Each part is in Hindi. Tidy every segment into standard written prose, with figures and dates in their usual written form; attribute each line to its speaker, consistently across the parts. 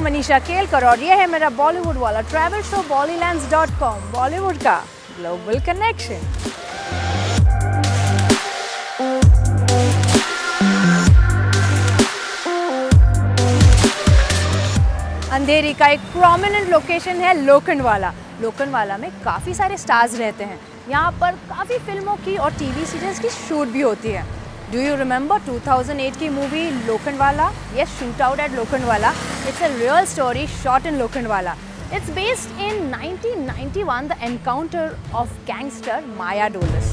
Speaker 1: मनीषा केलकर और ये है मेरा बॉलीवुड वाला ट्रैवल शो bollylands.com, बॉलीवुड का ग्लोबल कनेक्शन। अंधेरी का एक प्रोमिनेंट लोकेशन है लोखंडवाला। लोखंडवाला में काफ़ी सारे स्टार्स रहते हैं। यहाँ पर काफ़ी फिल्मों की और टीवी सीरियल्स की शूट भी होती है। डू यू रिमेंबर 2008 की movie Lokhandwala? Yes, shoot out at Lokhandwala. It's a real story shot in Lokhandwala. It's based in 1991, the encounter of gangster Maya Dolus.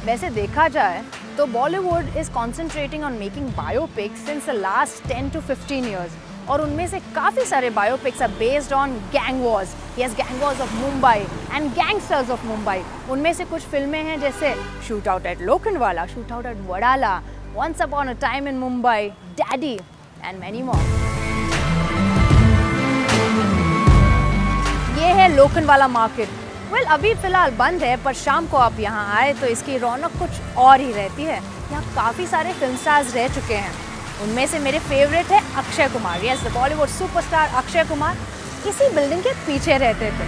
Speaker 1: वैसे देखा जाए तो Bollywood is concentrating on making biopics since the last 10 to 15 years. और उनमें से काफ़ी सारे biopics are based on gang wars. Yes, gang wars of Mumbai and gangsters of Mumbai. उनमें से कुछ फिल्में हैं जैसे Shoot Out at Lokhandwala, Shoot Out at Wadala, Once Upon a Time in Mumbai, Daddy and many more. ये है लोखंडवाला मार्केट। अभी फिलहाल बंद है, पर शाम को आप यहाँ आए तो इसकी रौनक कुछ और ही रहती है। यहाँ काफ़ी सारे फिल्म स्टार्स रह चुके हैं। उनमें से मेरे फेवरेट है Akshay Kumar. Yes, the Bollywood superstar Akshay Kumar इसी बिल्डिंग के पीछे रहते थे।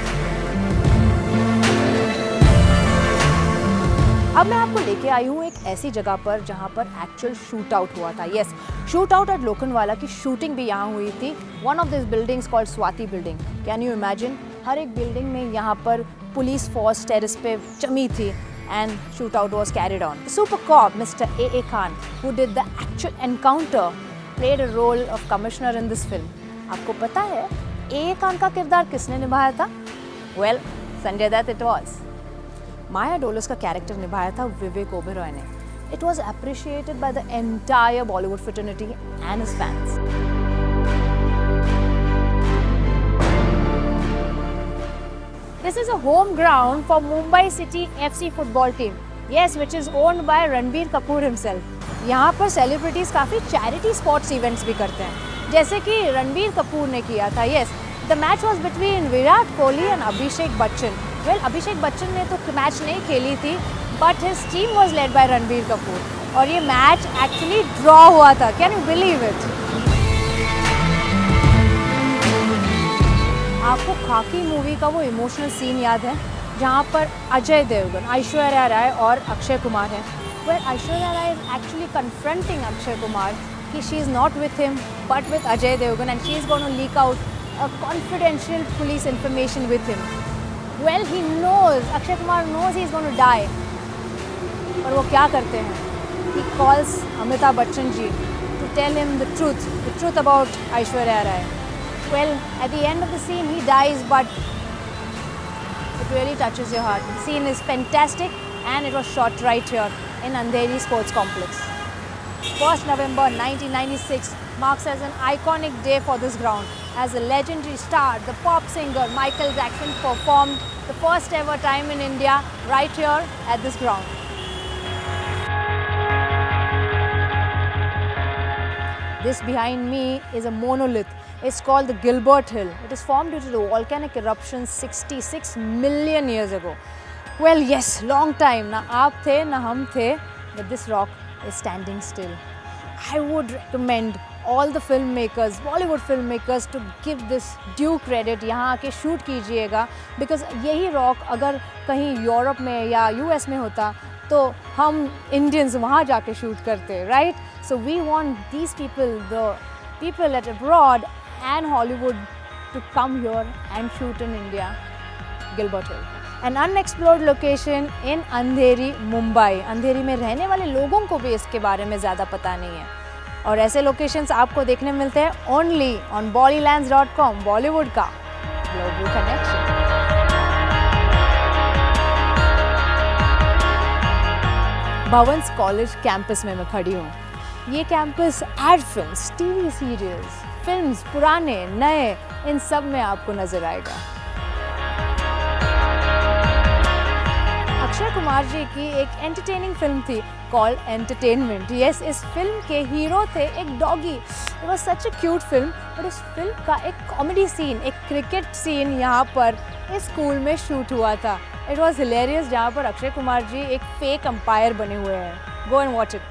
Speaker 1: अब मैं आपको लेके आई हूँ एक ऐसी जगह पर जहाँ पर एक्चुअल शूट आउट हुआ था। Yes, shoot out at Lokhandwala की शूटिंग भी यहाँ हुई थी। One of this buildings called Swati building. Can you imagine? हर एक बिल्डिंग में यहाँ पर पुलिस फोर्स टेरेस पे जमी थी and shoot out was carried on. Super cop mister A Khan who did the actual encounter played a role of commissioner in this film. आपको पता है ए खान का किरदार किसने निभाया था? Well, Sanjay Dutt it was. Maya Dolas का कैरेक्टर निभाया था विवेक ओबेरॉय ने। It was appreciated by the entire Bollywood fraternity and his fans. This is a home ground for Mumbai City FC football team. Yes, which is owned by Ranbir Kapoor himself. यहाँ पर सेलिब्रिटीज़ काफ़ी चैरिटी स्पोर्ट्स इवेंट्स भी करते हैं, जैसे कि रणबीर कपूर ने किया था। Yes, the match was between Virat Kohli and Abhishek Bachchan. Well, Abhishek Bachchan ने तो मैच नहीं खेली थी, but his team was led by Ranbir Kapoor और ये मैच एक्चुअली ड्रॉ हुआ था। Can you believe it? आपको खाकी मूवी का वो इमोशनल सीन याद है जहाँ पर अजय देवगन, ऐश्वर्या राय और अक्षय कुमार हैं। Well, Aishwarya Rai is actually confronting Akshay Kumar कि she is not with him but with Ajay Devgan and she is going to leak out a confidential police information with him. Well, he knows, Akshay Kumar knows he is going to die, पर वो क्या करते हैं? He calls Amitabh Bachchan ji to tell him the truth about Aishwarya Rai. Well, at the end of the scene, he dies, but it really touches your heart. The scene is fantastic, and it was shot right here in Andheri Sports Complex. 1st November 1996 marks as an iconic day for this ground, as a legendary star, the pop singer Michael Jackson, performed the first ever time in India right here at this ground. This behind me is a monolith. It's called the Gilbert Hill. It is formed due to the volcanic eruption 66 million years ago. Well, yes, long time. ना आप थे ना हम थे, but this rock is standing still. I would recommend all the filmmakers, Bollywood filmmakers, to give this due credit. यहाँ आके शूट कीजिएगा, because यही rock अगर कहीं यूरोप में या US में होता तो हम इंडियंस वहाँ जाके शूट करते, right? So we want these people, the people at abroad and Hollywood, to come here and shoot in India. Gilbert Hill, an unexplored location in Andheri, Mumbai. अंधेरी में रहने वाले लोगों को भी इसके बारे में ज़्यादा पता नहीं है, और ऐसे लोकेशंस आपको देखने मिलते हैं only on bollylands.com, बॉलीवुड का global connection. Bhavans college campus में मैं खड़ी हूँ। ये campus ad films, TV serials, films पुराने नए, इन सब में आपको नजर आएगा। अक्षय कुमार जी की एक एंटरटेनिंग फिल्म थी कॉल्ड एंटरटेनमेंट। यस, इस फिल्म के हीरो थे एक doggy. It was such a cute film. और उस फिल्म का एक कॉमेडी सीन, एक क्रिकेट सीन यहाँ पर इस स्कूल में शूट हुआ था। इट वॉज हिलेरियस, जहाँ पर अक्षय कुमार जी एक फेक अंपायर बने हुए हैं। Go and watch it.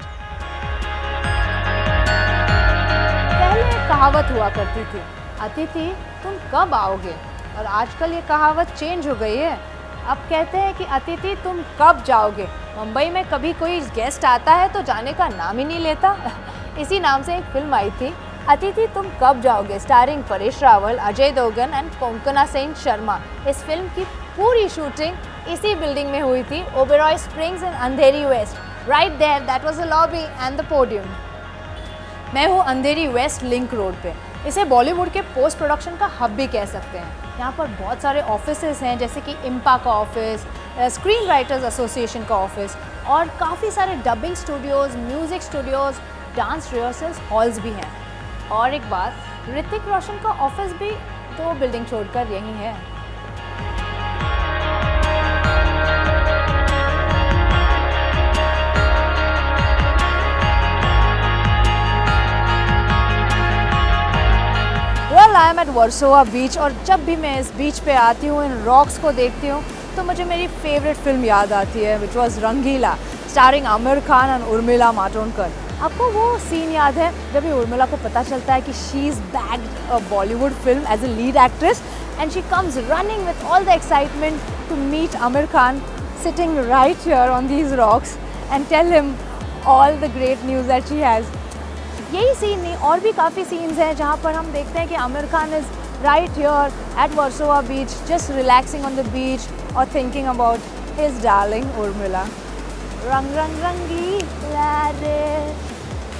Speaker 1: कहावत हुआ करती थी, अतिथि तुम कब आओगे। और आजकल ये कहावत चेंज हो गई है, अब कहते हैं कि अतिथि तुम कब जाओगे। मुंबई में कभी कोई गेस्ट आता है तो जाने का नाम ही नहीं लेता। इसी नाम से एक फिल्म आई थी, अतिथि तुम कब जाओगे, स्टारिंग परेश रावल, अजय देवगन एंड कोंकणा सेन शर्मा। इस फिल्म की पूरी शूटिंग इसी बिल्डिंग में हुई थी, Oberoi springs in Andheri west. Right there, that was the lobby and the podium. मैं हूँ अंधेरी वेस्ट लिंक रोड पे। इसे बॉलीवुड के पोस्ट प्रोडक्शन का हब भी कह सकते हैं। यहाँ पर बहुत सारे ऑफिसेज हैं, जैसे कि इम्पा का ऑफिस, स्क्रीन राइटर्स एसोसिएशन का ऑफिस और काफ़ी सारे dubbing Studios, music Studios, dance rehearsals halls भी हैं। और एक बात, ऋतिक रोशन का ऑफिस भी 2 बिल्डिंग छोड़कर यहीं है। आई एम एट वर्सोवा बीच और जब भी मैं इस बीच पे आती हूँ, इन रॉक्स को देखती हूँ, तो मुझे मेरी फेवरेट फिल्म याद आती है, which was Rangeela, starring Aamir Khan and Urmila Matondkar. आपको वो सीन याद है जब ये उर्मिला को पता चलता है कि she is bagged a Bollywood film as a lead actress and she comes running with all the excitement to meet Aamir Khan sitting right here on these rocks and tell him all the great news that she has. यही सीन नहीं, और भी काफ़ी सीन्स हैं जहाँ पर हम देखते हैं कि Aamir Khan is right here at Versova beach, just relaxing on the beach और thinking about his darling Urmila. रंग रंग रंगीला रे,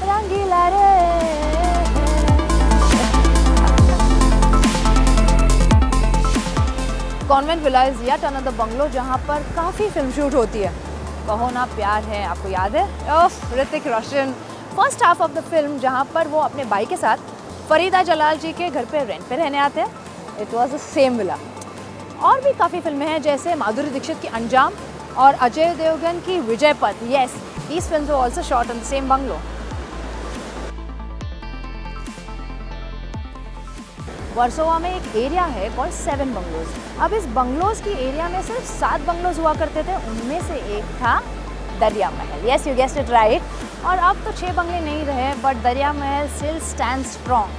Speaker 1: रंगीला रे। Convent villa is yet another bungalow जहाँ पर काफ़ी फिल्म शूट होती है। कहो ना प्यार है, आपको याद है? ओफ, Hrithik Roshan. First half of the film जहाँ पर वो अपने भाई के साथ फरीदा जलाल जी के घर पे रेंट पे रहने आते हैं, it was the same villa. और भी काफ़ी फिल्में हैं, जैसे माधुरी दीक्षित की अंजाम और अजय देवगन की विजय पथ। Yes, these films were also shot in the same bungalow. Versova में एक एरिया है कॉल्ड 7 बंगलोज। अब इस बंगलोज की एरिया में सिर्फ 7 बंगलोज हुआ करते थे, उनमें से एक था दरिया महल। Yes, you guessed it right. और अब तो 6 बंगले नहीं रहे, बट दरिया महल still stand strong.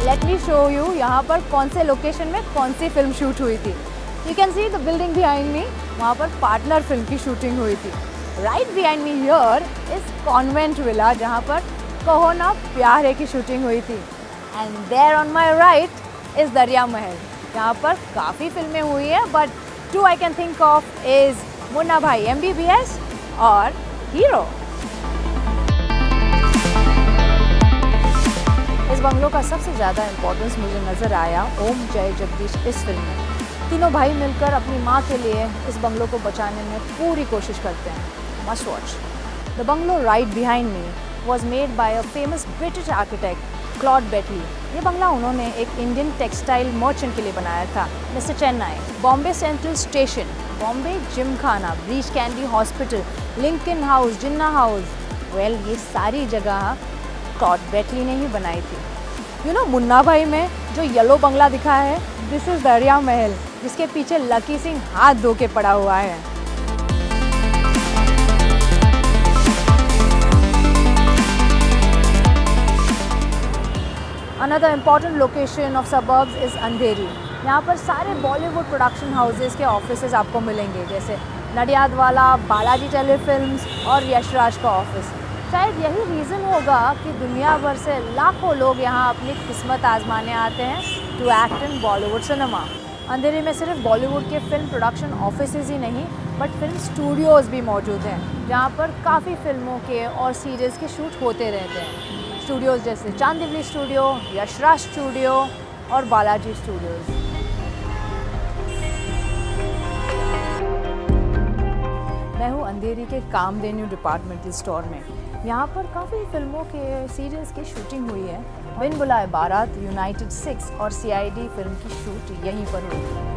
Speaker 1: Let me show you यहाँ पर कौन से लोकेशन में कौन सी फिल्म शूट हुई थी। You can see the building behind me, वहाँ पर पार्टनर फिल्म की शूटिंग हुई थी। Right behind me here is convent villa, जहाँ पर कहो ना प्यार है की शूटिंग हुई थी। And there on my right is Dariya Mahal, यहाँ पर काफ़ी फिल्में हुई हैं, but 2 I can think of is Munna Bhai MBBS और हीरो। इस बंगलों का सबसे ज़्यादा इम्पोर्टेंस मुझे नज़र आया ओम जय जगदीश इस फिल्म में। तीनों भाई मिलकर अपनी माँ के लिए इस बंगलों को बचाने में पूरी कोशिश करते हैं। Must watch. The bungalow right behind me was made by a famous British architect Claude Batley. ये बंगला उन्होंने एक इंडियन टेक्सटाइल मर्चेंट के लिए बनाया था, mister Chennai. Bombay central station, Bombay Gymkhana, Breach Candy hospital, Lincoln house, Jinnah house, well ये सारी जगह क्लॉड बेटली ने ही बनाई थी। यू नो मुन्ना भाई में जो येलो बंगला दिखा है, दिस इज दरिया महल, जिसके पीछे लकी सिंह हाथ धो के पड़ा हुआ है। Another important location of suburbs is अंधेरी। यहाँ पर सारे बॉलीवुड प्रोडक्शन हाउसेस के ऑफिसेज आपको मिलेंगे, जैसे नडियादवाला, बालाजी टेलीफिल्म्स और यशराज का ऑफिस। शायद यही रीज़न होगा कि दुनिया भर से लाखों लोग यहाँ अपनी किस्मत आजमाने आते हैं to act in Bollywood cinema. Andheri में सिर्फ बॉलीवुड के फिल्म प्रोडक्शन ऑफिसेज ही नहीं, बट फिल्म स्टूडियोज़ भी मौजूद हैं, जहाँ पर काफ़ी फिल्मों के और सीरीज़ के शूट होते रहते हैं। स्टूडियोज़ जैसे चांदीवली स्टूडियो, यशराज स्टूडियो और बालाजी स्टूडियोज़। मैं हूँ अंधेरी के कामधेनु डिपार्टमेंटल स्टोर में। यहाँ पर काफ़ी फिल्मों के सीरीज़ की शूटिंग हुई है। बिन बुलाए बारात, यूनाइटेड 6 और CID फिल्म की शूट यहीं पर हुई है।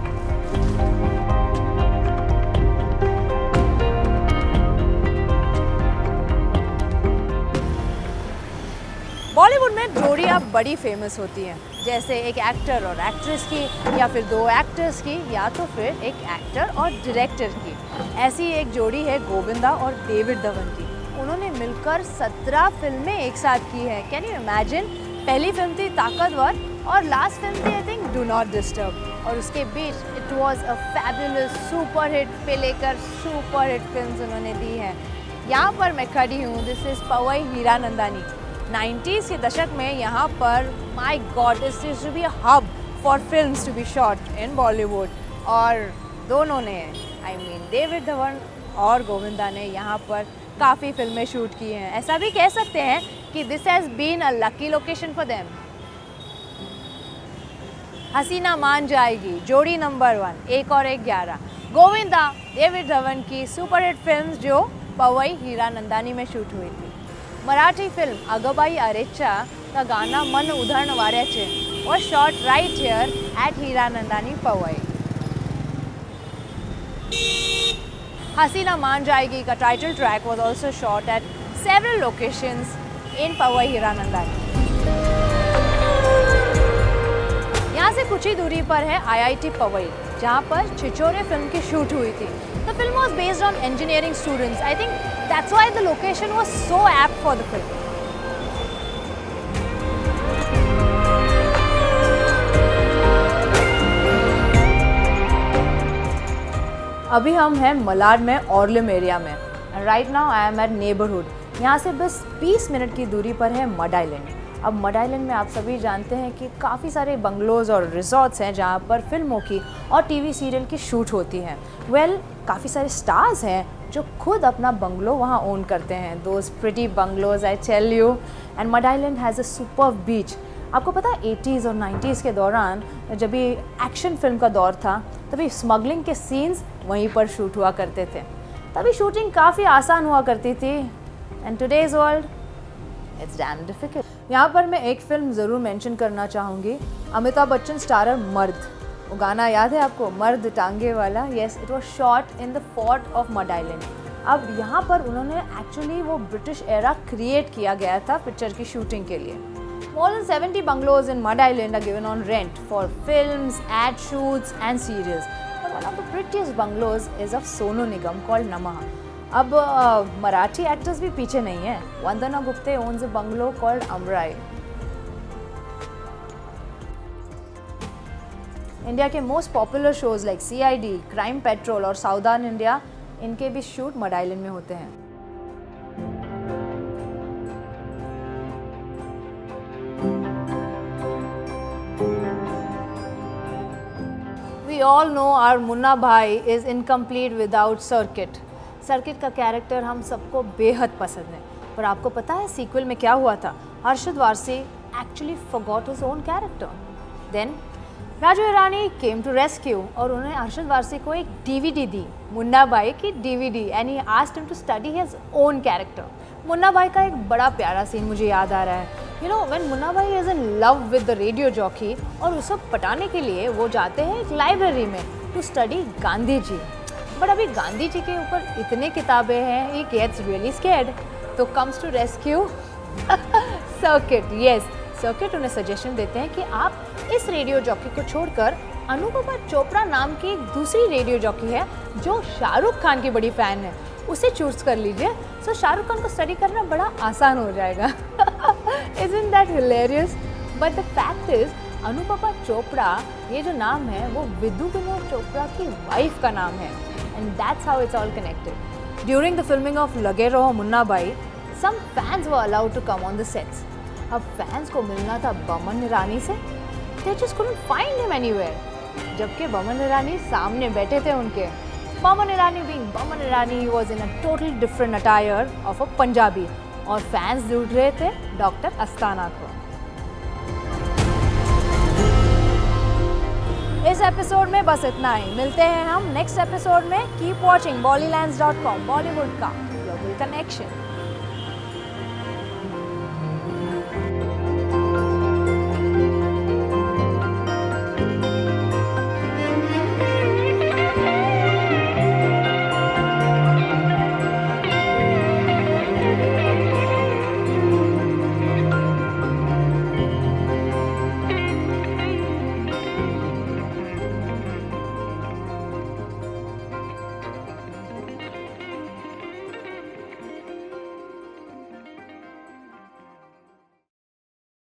Speaker 1: बॉलीवुड में जोड़ियाँ बड़ी फेमस होती हैं, जैसे एक एक्टर और एक्ट्रेस की, या फिर 2 एक्टर्स की, या तो फिर एक एक्टर और डायरेक्टर की। ऐसी एक जोड़ी है गोविंदा और डेविड धवन की। उन्होंने मिलकर 17 फिल्में एक साथ की है। Can you imagine? पहली फिल्म थी ताकतवर और लास्ट फिल्म थी I think do not disturb, और उसके बीच it was a fabulous super hit पे लेकर सुपर हिट फिल्म्स उन्होंने दी है। यहाँ पर मैं खड़ी हूँ, this is Pawai Hiranandani. 90s के दशक में यहाँ पर my god this used to be a hub for films to be shot in Bollywood, और दोनों ने आई मीन डेविड धवन और गोविंदा ने यहाँ पर काफ़ी फिल्में शूट की हैं। ऐसा भी कह सकते हैं कि this has been a lucky location for them. Haseena Maan Jaayegi, जोड़ी नंबर 1, 1 और 1 11, गोविंदा डेविड धवन की सुपरहिट फिल्म्स जो पवई हीरानंदानी में शूट हुई थी। मराठी फिल्म अगबाई अरेच्चा का गाना मन उधरण वाऱ्याचे was shot right here at Hiranandani Pawai. हसीना मान जाएगी का title track was also shot at several locations in Powai Hiranandani. यहाँ से कुछ ही दूरी पर है IIT पवई, जहाँ पर छिछोरे फिल्म की शूट हुई थी। The film was based on engineering students. I think that's why the location was so apt for the film. अभी हम हैं मलाड में ऑर्लिम एरिया में। Right now I am at neighbourhood. यहाँ से बस 20 मिनट की दूरी पर है मड आइलैंड। अब मड आइलैंड में आप सभी जानते हैं कि काफ़ी सारे बंगलोज़ और रिजॉर्ट्स हैं जहाँ पर फिल्मों की और टीवी सीरियल की शूट होती हैं। काफ़ी सारे स्टार्स हैं जो खुद अपना बंगलो वहाँ ओन करते हैं। Those pretty bungalows I tell you. And Madh Island has a superb beach. आपको पता है 80s और 90s के दौरान जब ये एक्शन फिल्म का दौर था तभी स्मगलिंग के सीन्स वहीं पर शूट हुआ करते थे। तभी शूटिंग काफ़ी आसान हुआ करती थी। And today's world it's damn difficult. यहाँ पर मैं एक फ़िल्म ज़रूर मेंशन करना चाहूँगी, अमिताभ बच्चन स्टारर मर्द। वो गाना याद है आपको, मर्द टांगे वाला? Yes, it was shot in the fort of mud Island. अब यहाँ पर उन्होंने एक्चुअली वो ब्रिटिश एरा क्रिएट किया गया था पिक्चर की शूटिंग के लिए। More than 70 bungalows in Mud Island are given on rent for films, ad shoots and serials. But one of the prettiest bungalows is of Sonu Nigam called Namaha. अब मराठी एक्टर्स भी पीछे नहीं है। Vandana Gupte owns a bungalow called Amrai. India के most popular shows like CID, crime patrol और साउदर्न इंडिया, इनके भी शूट मड आइलैंड में होते हैं। We all know our Munna भाई is incomplete without circuit. Circuit का कैरेक्टर हम सबको बेहद पसंद है, पर आपको पता है सीक्वल में क्या हुआ था? Arshad Warsi actually forgot his own character. Then Raju Irani came to rescue और उन्होंने अरशद वारसी को एक DVD दी, मुन्ना भाई की DVD, and he asked him to study his own character. Munna भाई का एक बड़ा प्यारा सीन मुझे याद आ रहा है। You know, when मुन्ना भाई is in love with the radio jockey और उसे पटाने के लिए वो जाते हैं एक लाइब्रेरी में to study Gandhi ji. But अभी गांधी जी के ऊपर इतने किताबें हैं, he gets really scared, तो comes to rescue circuit. Yes, circuit उन्हें सजेशन देते हैं कि आप इस रेडियो जॉकी को छोड़कर अनुपमा चोपड़ा नाम की एक दूसरी रेडियो जॉकी है जो शाहरुख खान की बड़ी फ़ैन है, उसे चूज़ कर लीजिए। सो शाहरुख खान को स्टडी करना बड़ा आसान हो जाएगा। Isn't that hilarious? But the fact is, Anupama Chopra ये जो नाम है वो विदु विनोद चोपड़ा की वाइफ का नाम है, and that's how it's all connected. During the filming of लगे रहो मुन्ना भाई, some fans were allowed to come on the sets. अब फैंस को मिलना था बमन ईरानी से, they just couldn't find him anywhere. जबकि बमन ईरानी सामने बैठे थे उनके। Boman Irani being Boman Irani, he was in a total different attire of a Punjabi, और फैंस ढूंढ रहे थे डॉक्टर अस्ताना को। इस एपिसोड में बस इतना ही। मिलते हैं हम नेक्स्ट एपिसोड में। कीप वॉचिंग bollylands.com, बॉलीवुड का ग्लोबल कनेक्शन।